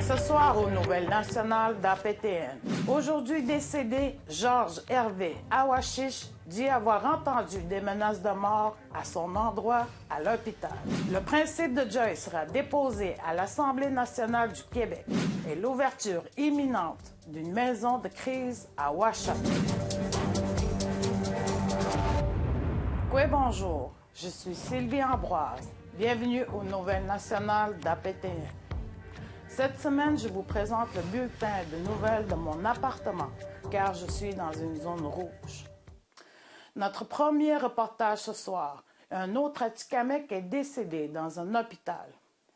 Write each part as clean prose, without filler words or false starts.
Ce soir aux Nouvelles nationales d'APTN. Aujourd'hui décédé, Georges Hervé Awashish dit avoir entendu des menaces de mort à son endroit à l'hôpital. Le principe de Joyce sera déposé à l'Assemblée nationale du Québec et l'ouverture imminente d'une maison de crise à Ouachita. Oui, bonjour, je suis Sylvie Ambroise. Bienvenue aux Nouvelles nationales d'APTN. Cette semaine, je vous présente le bulletin de nouvelles de mon appartement, car je suis dans une zone rouge. Notre premier reportage ce soir, un autre Atikamekw est décédé dans un hôpital.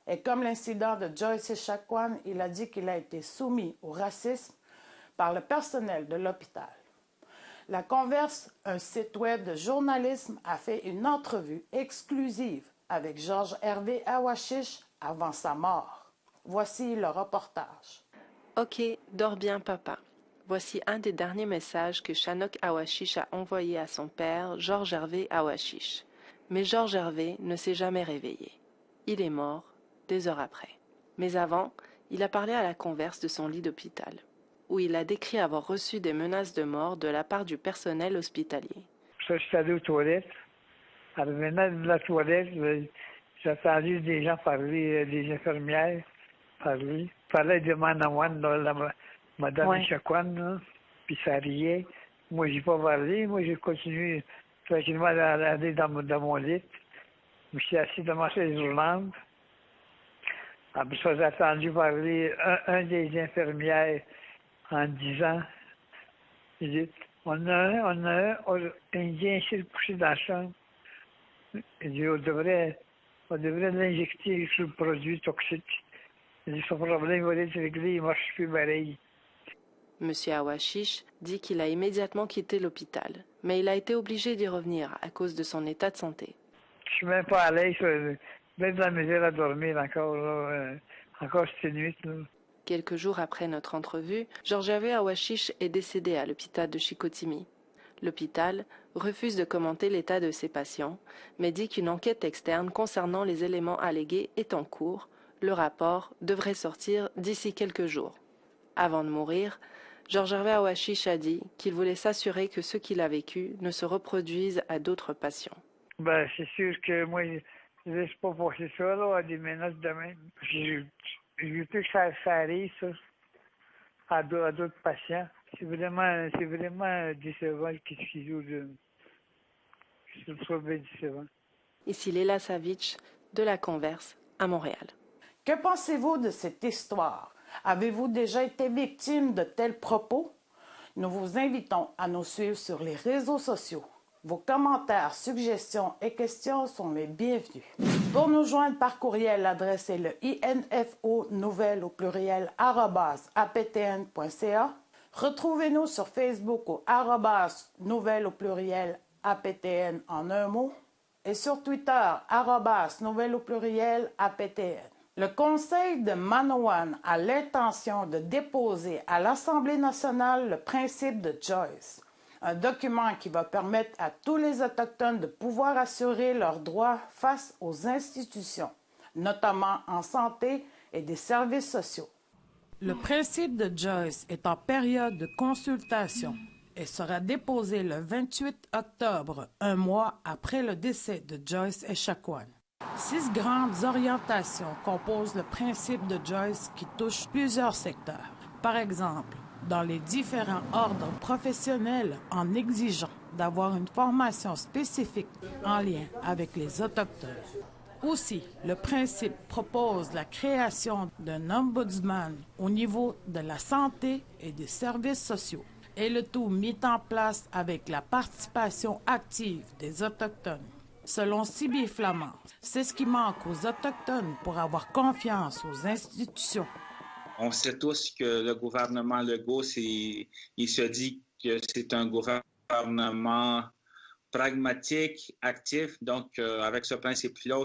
Et comme l'incident de Joyce Echaquan, il a dit qu'il a été soumis au racisme par le personnel de l'hôpital. La Converse, un site web de journalisme, a fait une entrevue exclusive avec Georges Hervé Awashish avant sa mort. Voici le reportage. Ok, dors bien papa. Voici un des derniers messages que Shanok Awashish a envoyé à son père, Georges Hervé Awashish. Mais Georges Hervé ne s'est jamais réveillé. Il est mort 2 heures après. Mais avant, il a parlé à la Converse de son lit d'hôpital, où il a décrit avoir reçu des menaces de mort de la part du personnel hospitalier. Je suis allé aux toilettes. En revenant de la toilette, j'ai entendu des gens parler, des infirmières parler. Parlaient de man-à-one, la madame Echaquan, puis ça riait. Moi, j'ai pas parlé. Moi, j'ai continué tranquillement à aller dans mon lit. Je me suis assis dans ma chaise roulante. Après ça, j'ai entendu parler un des infirmières en disant, il dit, on a un Indien ici couché dans la chambre. Il dit, on devrait l'injecter sur le produit toxique. Il dit, son problème va être réglé, il ne marche plus pareil. M. Awashish dit qu'il a immédiatement quitté l'hôpital, mais il a été obligé d'y revenir à cause de son état de santé. Je suis même pas à l'aise, même de la misère à dormir encore, là, encore cette nuit. Là. Quelques jours après notre entrevue, Georges Hervé Awashish est décédé à l'hôpital de Chicoutimi. L'hôpital refuse de commenter l'état de ses patients, mais dit qu'une enquête externe concernant les éléments allégués est en cours. Le rapport devrait sortir d'ici quelques jours. Avant de mourir, Georges Hervé Awashish a dit qu'il voulait s'assurer que ce qu'il a vécu ne se reproduise à d'autres patients. Ben, c'est sûr que moi, je ne laisse pas passer ça, là, à des menaces de même. Je veux plus que ça arrive, ça, à d'autres patients. C'est vraiment décevant qu'est-ce qu'ils jouent de... Je trouve ça bien décevant. Ici Léla Savitch, de La Converse, à Montréal. Que pensez-vous de cette histoire? Avez-vous déjà été victime de tels propos? Nous vous invitons à nous suivre sur les réseaux sociaux. Vos commentaires, suggestions et questions sont les bienvenus. Pour nous joindre par courriel, l'adresse est le info_nouvelles@aptn.ca. Retrouvez-nous sur Facebook au @nouvelles_aptn en un mot et sur Twitter @nouvelles_aptn. Le Conseil de Manawan a l'intention de déposer à l'Assemblée nationale le principe de Joyce, un document qui va permettre à tous les Autochtones de pouvoir assurer leurs droits face aux institutions, notamment en santé et des services sociaux. Le principe de Joyce est en période de consultation et sera déposé le 28 octobre, un mois après le décès de Joyce Echaquan. 6 grandes orientations composent le principe de Joyce qui touche plusieurs secteurs. Par exemple, dans les différents ordres professionnels en exigeant d'avoir une formation spécifique en lien avec les Autochtones. Aussi, le principe propose la création d'un ombudsman au niveau de la santé et des services sociaux, et le tout mis en place avec la participation active des Autochtones. Selon Sibylle Flamand, c'est ce qui manque aux Autochtones pour avoir confiance aux institutions. On sait tous que le gouvernement Legault, il se dit que c'est un gouvernement pragmatique, actif. Donc, avec ce principe-là,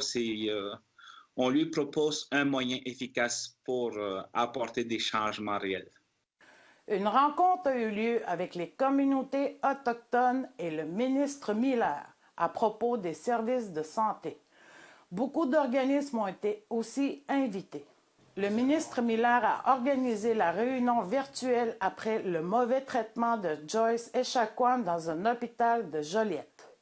on lui propose un moyen efficace pour apporter des changements réels. Une rencontre a eu lieu avec les communautés autochtones et le ministre Miller à propos des services de santé. Beaucoup d'organismes ont été aussi invités. Le ministre Miller a organisé la réunion virtuelle après le mauvais traitement de Joyce Echaquan dans un hôpital de Joliette.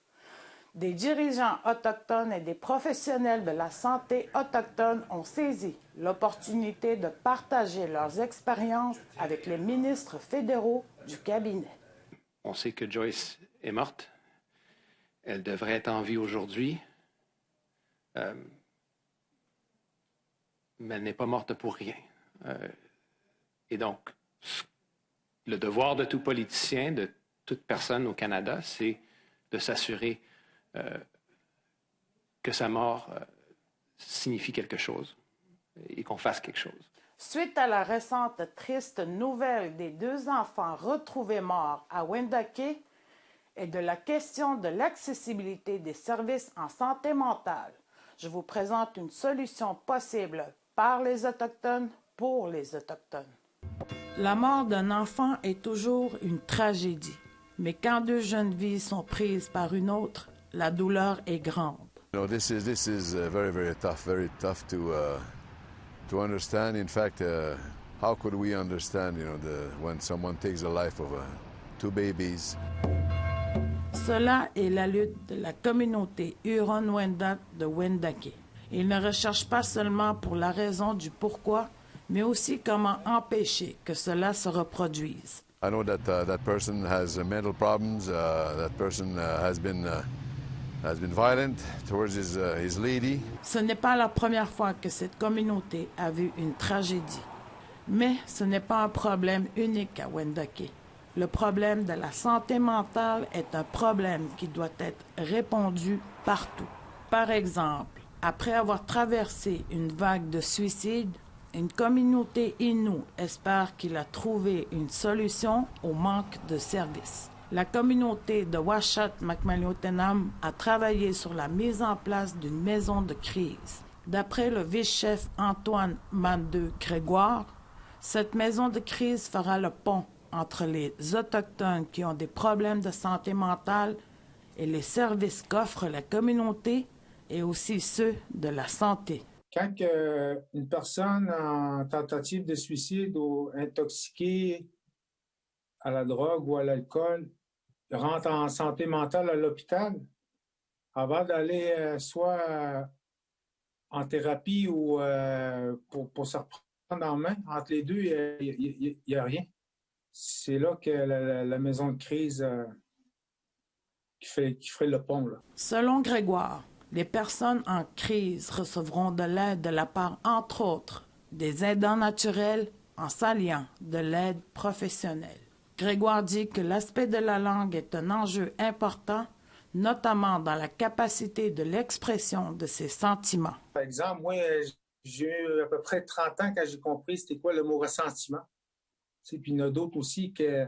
Des dirigeants autochtones et des professionnels de la santé autochtone ont saisi l'opportunité de partager leurs expériences avec les ministres fédéraux du cabinet. On sait que Joyce est morte. Elle devrait être en vie aujourd'hui. Mais elle n'est pas morte pour rien. Et donc, le devoir de tout politicien, de toute personne au Canada, c'est de s'assurer que sa mort signifie quelque chose et qu'on fasse quelque chose. Suite à la récente triste nouvelle des 2 enfants retrouvés morts à Wendake et de la question de l'accessibilité des services en santé mentale, je vous présente une solution possible par les Autochtones pour les Autochtones. La mort d'un enfant est toujours une tragédie, mais quand 2 jeunes vies sont prises par une autre, la douleur est grande. You know, this is very tough to understand. In fact, how could we understand, when someone takes the life of 2 babies? Cela est la lutte de la communauté Huron-Wendat de Wendake. Ils ne recherchent pas seulement pour la raison du pourquoi, mais aussi comment empêcher que cela se reproduise. I know that that person has mental problems. That person has been violent towards his lady. Ce n'est pas la première fois que cette communauté a vu une tragédie. Mais ce n'est pas un problème unique à Wendake. Le problème de la santé mentale est un problème qui doit être répondu partout. Par exemple, après avoir traversé une vague de suicides, une communauté Innu espère qu'il a trouvé une solution au manque de services. La communauté de Washat Makmaliotenam a travaillé sur la mise en place d'une maison de crise. D'après le vice-chef Antoine Mandeux Grégoire, cette maison de crise fera le pont entre les Autochtones qui ont des problèmes de santé mentale et les services qu'offre la communauté et aussi ceux de la santé. Quand une personne en tentative de suicide ou intoxiquée à la drogue ou à l'alcool rentre en santé mentale à l'hôpital, avant d'aller soit en thérapie ou pour se reprendre en main, entre les deux, il n'y a rien. C'est là que la maison de crise qui ferait le pont. Là. Selon Grégoire, les personnes en crise recevront de l'aide de la part, entre autres, des aidants naturels en s'alliant de l'aide professionnelle. Grégoire dit que l'aspect de la langue est un enjeu important, notamment dans la capacité de l'expression de ses sentiments. Par exemple, moi, j'ai eu à peu près 30 ans quand j'ai compris c'était quoi le mot ressentiment. Puis il y en a d'autres aussi que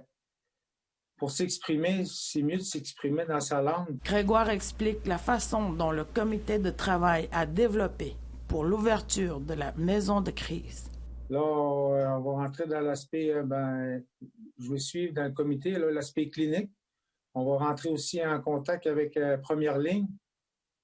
pour s'exprimer, c'est mieux de s'exprimer dans sa langue. Grégoire explique la façon dont le comité de travail a développé pour l'ouverture de la maison de crise. Là, on va rentrer dans l'aspect, je vais suivre dans le comité, l'aspect clinique. On va rentrer aussi en contact avec Première Ligne.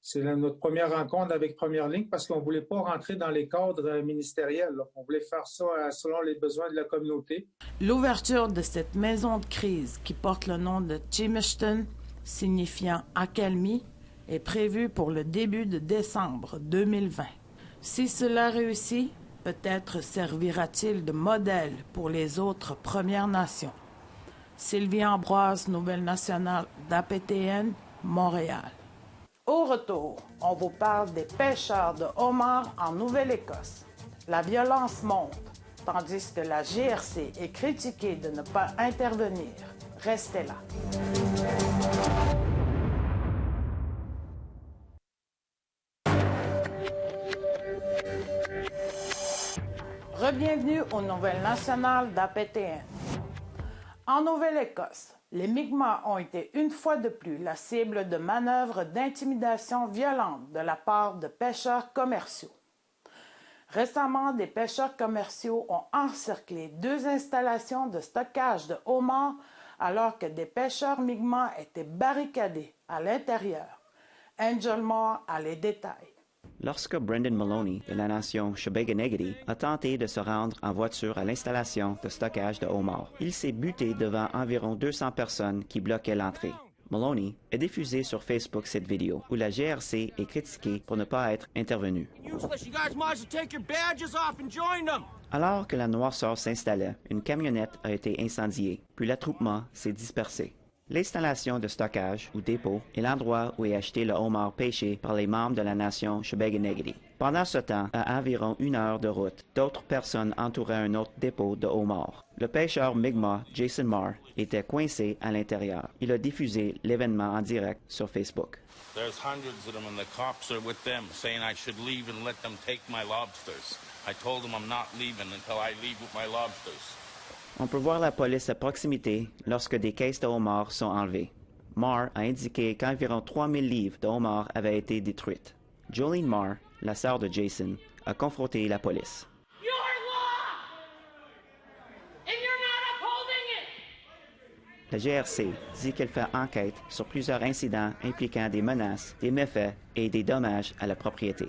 C'est notre première rencontre avec Première Ligne parce qu'on ne voulait pas rentrer dans les cadres ministériels. Là. On voulait faire ça selon les besoins de la communauté. L'ouverture de cette maison de crise qui porte le nom de Chimishton, signifiant accalmie, est prévue pour le début de décembre 2020. Si cela réussit, peut-être servira-t-il de modèle pour les autres Premières Nations. Sylvie Ambroise, Nouvelle Nationale d'APTN, Montréal. Au retour, on vous parle des pêcheurs de homards en Nouvelle-Écosse. La violence monte, tandis que la GRC est critiquée de ne pas intervenir. Restez là. Bienvenue aux Nouvelles Nationales d'APTN. En Nouvelle-Écosse, les Mi'kmaq ont été une fois de plus la cible de manœuvres d'intimidation violentes de la part de pêcheurs commerciaux. Récemment, des pêcheurs commerciaux ont encerclé 2 installations de stockage de homards alors que des pêcheurs Mi'kmaq étaient barricadés à l'intérieur. Angel Moore a les détails. lorsque Brendan Maloney, de la nation Chebet-Gennegity, a tenté de se rendre en voiture à l'installation de stockage de homards. Il s'est buté devant environ 200 personnes qui bloquaient l'entrée. Maloney a diffusé sur Facebook cette vidéo où la GRC est critiquée pour ne pas être intervenue. Alors que la noirceur s'installait, une camionnette a été incendiée, puis l'attroupement s'est dispersé. L'installation de stockage, ou dépôt, est l'endroit où est acheté le homard pêché par les membres de la nation Chebet-Gennegity. Pendant ce temps, à environ 1 heure de route, d'autres personnes entouraient un autre dépôt de homard. Le pêcheur Mi'kmaq Jason Marr était coincé à l'intérieur. Il a diffusé l'événement en direct sur Facebook. There's hundreds of them and the cops are with them saying I should leave and let them take my lobsters. I told them I'm not leaving until I leave with my lobsters. On peut voir la police à proximité lorsque des caisses de homards sont enlevées. Marr a indiqué qu'environ 3000 livres de homards avaient été détruites. Jolene Marr, la sœur de Jason, a confronté la police. La GRC dit qu'elle fait enquête sur plusieurs incidents impliquant des menaces, des méfaits et des dommages à la propriété.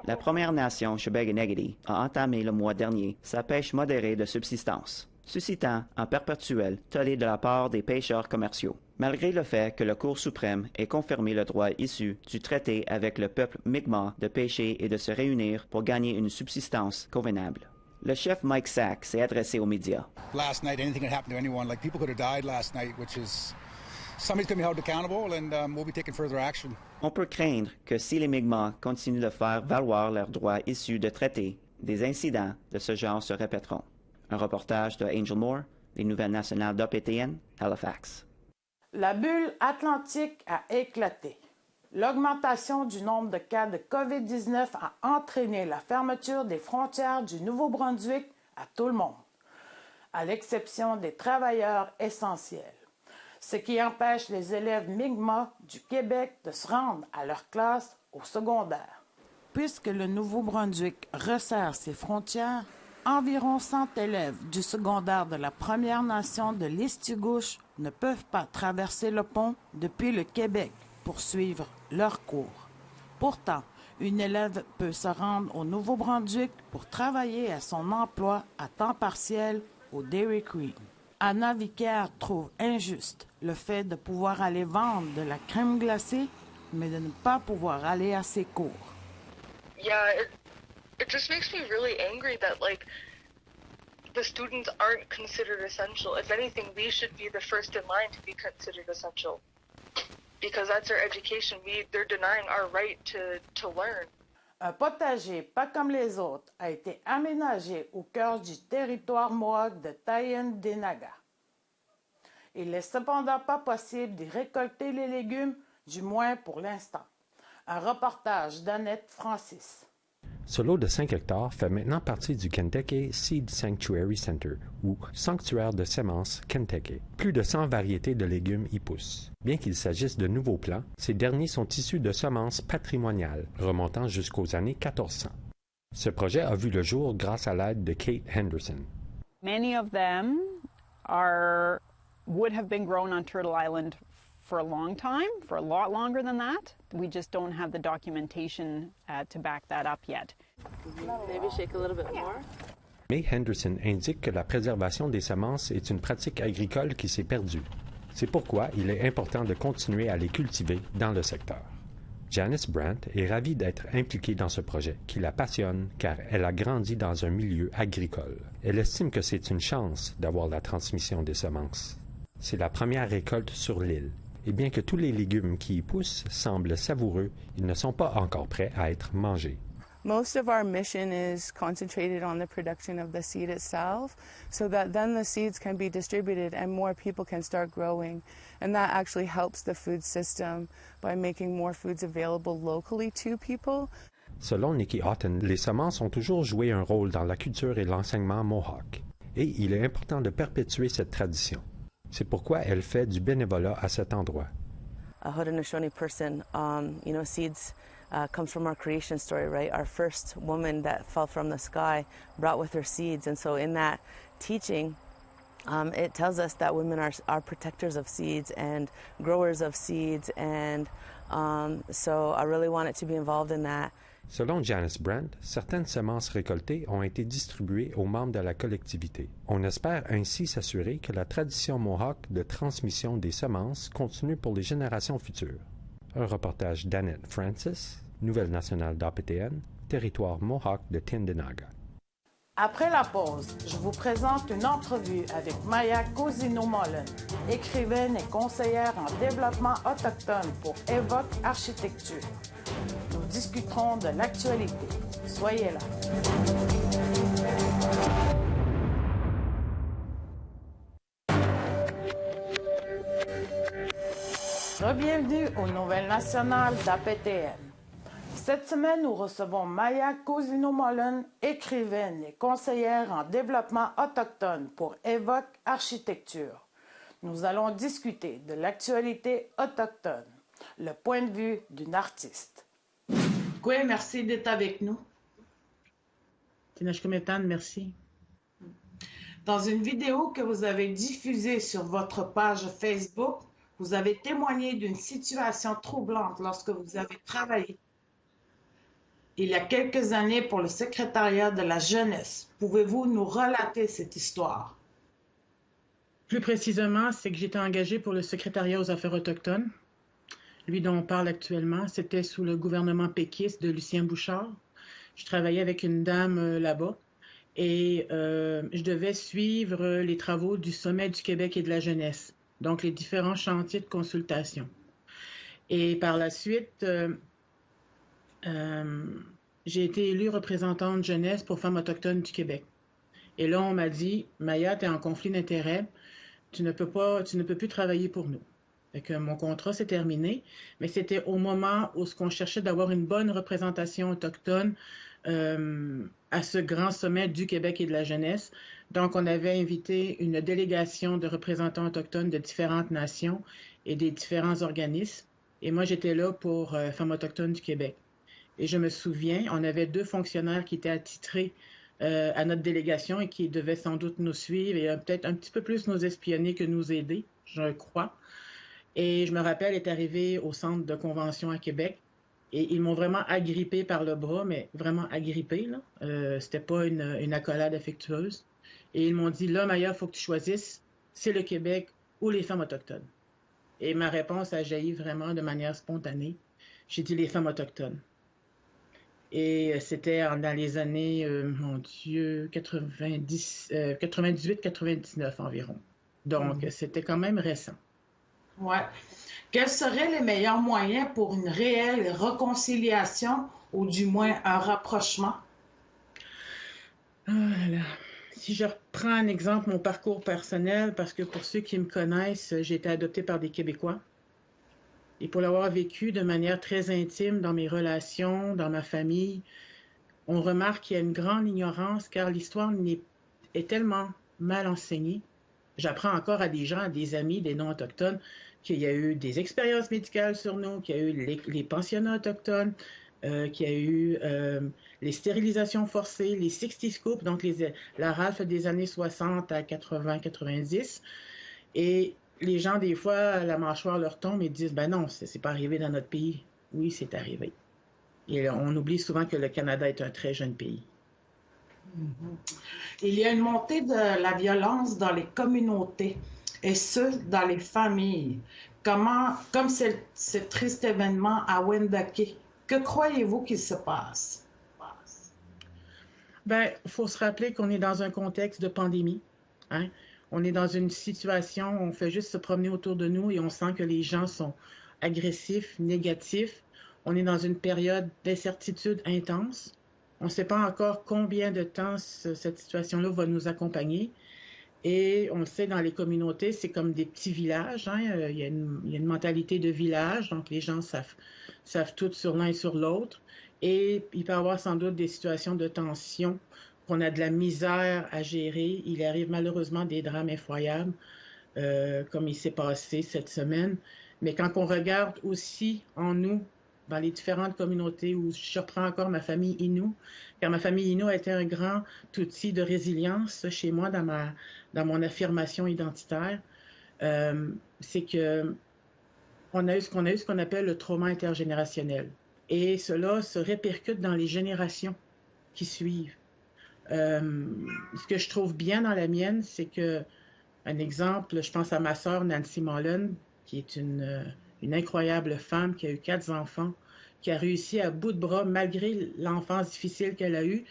La Première Nation Chebet-Gennegity a entamé le mois dernier sa pêche modérée de subsistance, suscitant en perpétuel tollé de la part des pêcheurs commerciaux, malgré le fait que la Cour suprême ait confirmé le droit issu du traité avec le peuple Mi'kmaq de pêcher et de se réunir pour gagner une subsistance convenable. Le chef Mike Sack s'est adressé aux médias. Last night, anything could happen to anyone. Like, people could have died last night, which is... Somebody's going to be held accountable, and we'll be taking further action. On peut craindre que si les Mi'kmaq continuent de faire valoir leurs droits issus de traités, des incidents de ce genre se répéteront. Un reportage de Angel Moore, les Nouvelles nationales d'OPTN, Halifax. La bulle atlantique a éclaté. L'augmentation du nombre de cas de COVID-19 a entraîné la fermeture des frontières du Nouveau-Brunswick à tout le monde, à l'exception des travailleurs essentiels, ce qui empêche les élèves Mi'kmaq du Québec de se rendre à leur classe au secondaire. Puisque le Nouveau-Brunswick resserre ses frontières, environ 100 élèves du secondaire de la Première Nation de l'Estigouche ne peuvent pas traverser le pont depuis le Québec pour suivre leurs cours. Pourtant, une élève peut se rendre au Nouveau-Brunswick pour travailler à son emploi à temps partiel au Dairy Queen. Anna Vicaire trouve injuste le fait de pouvoir aller vendre de la crème glacée, mais de ne pas pouvoir aller à ses cours. Yeah, it just makes me really angry that, like, the students aren't considered essential. If anything, we should be the first in line to be considered essential. Because that's our education. They're denying our right to learn. Un potager pas comme les autres a été aménagé au cœur du territoire Mohawk de Tyendinaga. Il n'est cependant pas possible d'y récolter les légumes, du moins pour l'instant. Un reportage d'Annette Francis. Ce lot de 5 hectares fait maintenant partie du Kentucky Seed Sanctuary Center, ou Sanctuaire de semences Kentucky. Plus de 100 variétés de légumes y poussent. Bien qu'il s'agisse de nouveaux plants, ces derniers sont issus de semences patrimoniales, remontant jusqu'aux années 1400. Ce projet a vu le jour grâce à l'aide de Kate Henderson. Many of them would have been grown on Turtle Island for a long time, for a lot longer than that. We just don't have the documentation to back that up yet. Maybe shake a little bit more. May Henderson indique que la préservation des semences est une pratique agricole qui s'est perdue. C'est pourquoi il est important de continuer à les cultiver dans le secteur. Janice Brandt est ravie d'être impliquée dans ce projet qui la passionne car elle a grandi dans un milieu agricole. Elle estime que c'est une chance d'avoir la transmission des semences. C'est la première récolte sur l'île. Et bien que tous les légumes qui y poussent semblent savoureux, ils ne sont pas encore prêts à être mangés. Most of our mission is concentrated on the production of the seed itself, so that then the seeds can be distributed and more people can start growing. And that actually helps the food system by making more foods available locally to people. Selon Nikki Houghton, les semences ont toujours joué un rôle dans la culture et l'enseignement Mohawk. Et il est important de perpétuer cette tradition. C'est pourquoi elle fait du bénévolat à cet endroit. A Haudenosaunee person, seeds comes from our creation story, right? Our first woman that fell from the sky brought with her seeds. And so in that teaching, it tells us that women are protectors of seeds and growers of seeds and So I really wanted to be involved in that. Selon Janice Brandt, certaines semences récoltées ont été distribuées aux membres de la collectivité. On espère ainsi s'assurer que la tradition Mohawk de transmission des semences continue pour les générations futures. Un reportage d'Annette Francis, Nouvelle nationale d'APTN, territoire Mohawk de Tyendinaga. Après la pause, je vous présente une entrevue avec Maya Cousineau-Mullen, écrivaine et conseillère en développement autochtone pour Évoque Architecture. Nous discuterons de l'actualité. Soyez là. Bienvenue aux Nouvelles nationales d'APTN. Cette semaine, nous recevons Maya Cousineau-Mullen, écrivaine et conseillère en développement autochtone pour Évoque Architecture. Nous allons discuter de l'actualité autochtone, le point de vue d'une artiste. Oui, merci d'être avec nous. Tinashkumetan, merci. Dans une vidéo que vous avez diffusée sur votre page Facebook, vous avez témoigné d'une situation troublante lorsque vous avez travaillé il y a quelques années pour le secrétariat de la jeunesse. Pouvez-vous nous relater cette histoire? Plus précisément, c'est que j'étais engagée pour le secrétariat aux affaires autochtones. Lui dont on parle actuellement, c'était sous le gouvernement péquiste de Lucien Bouchard. Je travaillais avec une dame là-bas et je devais suivre les travaux du Sommet du Québec et de la jeunesse, donc les différents chantiers de consultation. Et par la suite, j'ai été élue représentante jeunesse pour Femmes autochtones du Québec. Et là, on m'a dit, Maya, tu es en conflit d'intérêts, tu ne peux plus travailler pour nous. Fait que mon contrat s'est terminé, mais c'était au moment où on cherchait d'avoir une bonne représentation autochtone à ce grand sommet du Québec et de la jeunesse. Donc, on avait invité une délégation de représentants autochtones de différentes nations et des différents organismes. Et moi, j'étais là pour Femmes autochtones du Québec. Et je me souviens, on avait 2 fonctionnaires qui étaient attitrés à notre délégation et qui devaient sans doute nous suivre et peut-être un petit peu plus nous espionner que nous aider, je crois. Et je me rappelle être arrivée au centre de convention à Québec et ils m'ont vraiment agrippée par le bras, mais vraiment agrippée, là. C'était pas une accolade affectueuse. Et ils m'ont dit, là, Maya, il faut que tu choisisses, c'est le Québec ou les femmes autochtones. Et ma réponse a jailli vraiment de manière spontanée. J'ai dit les femmes autochtones. Et c'était dans les années, mon Dieu, 98-99 environ. Donc, c'était quand même récent. Ouais. Quels seraient les meilleurs moyens pour une réelle réconciliation ou du moins un rapprochement? Oh là là. Si je reprends un exemple, mon parcours personnel, parce que pour ceux qui me connaissent, j'ai été adoptée par des Québécois. Et pour l'avoir vécu de manière très intime dans mes relations, dans ma famille, on remarque qu'il y a une grande ignorance car l'histoire est tellement mal enseignée. J'apprends encore à des gens, à des amis, des non-autochtones, qu'il y a eu des expériences médicales sur nous, qu'il y a eu les pensionnats autochtones, qu'il y a eu les stérilisations forcées, les 60 scoops, donc la rafle des années 60 à 80-90. Et les gens, des fois, la mâchoire leur tombe et disent « Ben non, c'est pas arrivé dans notre pays. » Oui, c'est arrivé. Et on oublie souvent que le Canada est un très jeune pays. Il y a une montée de la violence dans les communautés, et ce, dans les familles. Comme ce triste événement à Wendake, que croyez-vous qu'il se passe? Ben, il faut se rappeler qu'on est dans un contexte de pandémie, hein? On est dans une situation où on fait juste se promener autour de nous et on sent que les gens sont agressifs, négatifs. On est dans une période d'incertitude intense. On ne sait pas encore combien de temps cette situation-là va nous accompagner. Et on le sait, dans les communautés, c'est comme des petits villages, hein. Il y a une mentalité de village, donc les gens savent tout sur l'un et sur l'autre. Et il peut y avoir sans doute des situations de tension, qu'on a de la misère à gérer. Il arrive malheureusement des drames effroyables, comme il s'est passé cette semaine. Mais quand on regarde aussi en nous, dans les différentes communautés, où je reprends encore ma famille Innu, car ma famille Innu a été un grand outil de résilience chez moi dans mon affirmation identitaire, c'est que on a eu ce qu'on appelle le trauma intergénérationnel. Et cela se répercute dans les générations qui suivent. Ce que je trouve bien dans la mienne, c'est que, un exemple, je pense à ma sœur Nancy Mullen, qui est une incroyable femme qui a eu 4 enfants, qui a réussi à bout de bras, malgré l'enfance difficile qu'elle a eue,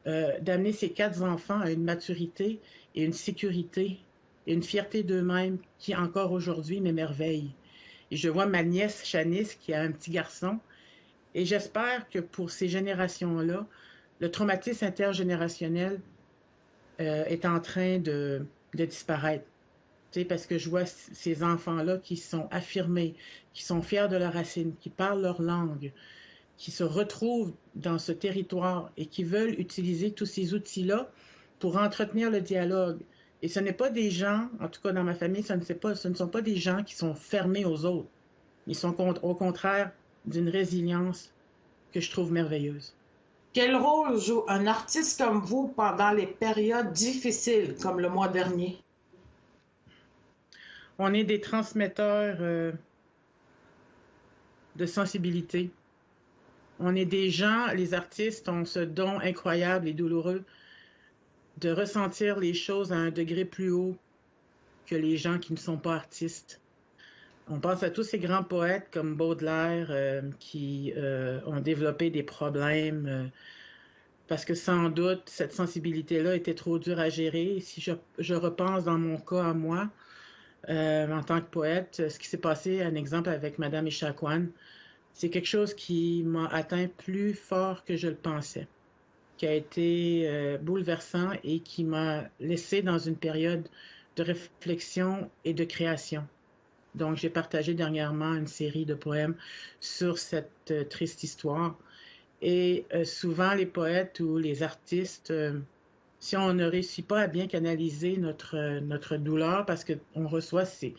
d'amener ses 4 enfants à une maturité et une sécurité et une fierté d'eux-mêmes qui, encore aujourd'hui, m'émerveille. Et je vois ma nièce Shanice, qui a un petit garçon, et j'espère que pour ces générations-là, le traumatisme intergénérationnel est en train de disparaître. Tu sais, parce que je vois ces enfants-là qui sont affirmés, qui sont fiers de leurs racines, qui parlent leur langue, qui se retrouvent dans ce territoire et qui veulent utiliser tous ces outils-là pour entretenir le dialogue. Et ce n'est pas des gens, en tout cas dans ma famille, ce ne sont pas des gens qui sont fermés aux autres. Ils sont au contraire d'une résilience que je trouve merveilleuse. Quel rôle joue un artiste comme vous pendant les périodes difficiles, comme le mois dernier? On est des transmetteurs de sensibilité. On est des gens, les artistes ont ce don incroyable et douloureux de ressentir les choses à un degré plus haut que les gens qui ne sont pas artistes. On pense à tous ces grands poètes comme Baudelaire qui ont développé des problèmes parce que sans doute cette sensibilité-là était trop dure à gérer. Et si je repense dans mon cas à moi, en tant que poète, ce qui s'est passé, un exemple avec Madame Echaquan, c'est quelque chose qui m'a atteint plus fort que je le pensais, qui a été bouleversant et qui m'a laissé dans une période de réflexion et de création. Donc, j'ai partagé dernièrement une série de poèmes sur cette triste histoire. Et souvent, les poètes ou les artistes, si on ne réussit pas à bien canaliser notre douleur, parce qu'on reçoit ces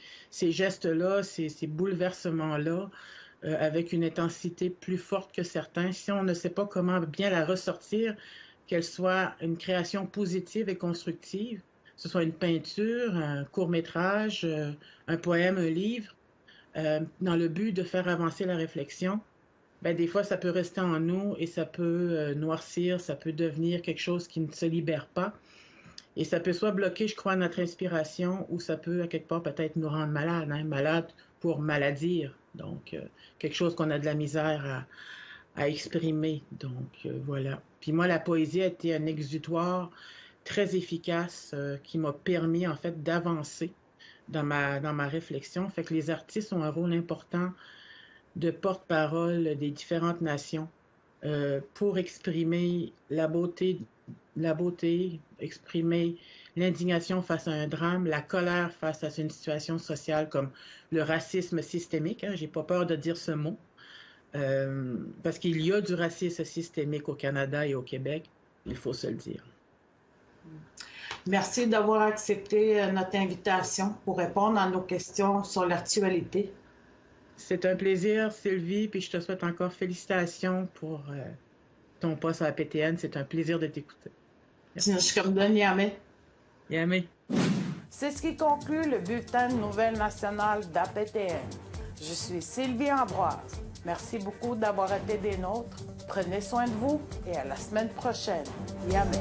gestes-là, ces bouleversements-là, avec une intensité plus forte que certains, si on ne sait pas comment bien la ressortir, qu'elle soit une création positive et constructive, que ce soit une peinture, un court-métrage, un poème, un livre, dans le but de faire avancer la réflexion, ben, des fois, ça peut rester en nous et ça peut noircir, ça peut devenir quelque chose qui ne se libère pas. Et ça peut soit bloquer, je crois, notre inspiration ou ça peut, à quelque part, peut-être nous rendre malades, hein, malades pour maladir. Donc, quelque chose qu'on a de la misère à exprimer. Donc, voilà. Puis moi, la poésie a été un exutoire très efficace qui m'a permis, en fait, d'avancer dans ma réflexion. Fait que les artistes ont un rôle important de porte-parole des différentes nations pour exprimer la beauté, exprimer l'indignation face à un drame, la colère face à une situation sociale comme le racisme systémique. Hein, j'ai pas peur de dire ce mot, parce qu'il y a du racisme systémique au Canada et au Québec, il faut se le dire. Merci d'avoir accepté notre invitation pour répondre à nos questions sur l'actualité. C'est un plaisir, Sylvie, puis je te souhaite encore félicitations pour ton poste à la PTN. C'est un plaisir de t'écouter. Yamé. Yamé. C'est ce qui conclut le bulletin de nouvelles nationales d'APTN. Je suis Sylvie Ambroise. Merci beaucoup d'avoir été des nôtres. Prenez soin de vous et à la semaine prochaine. Yamé.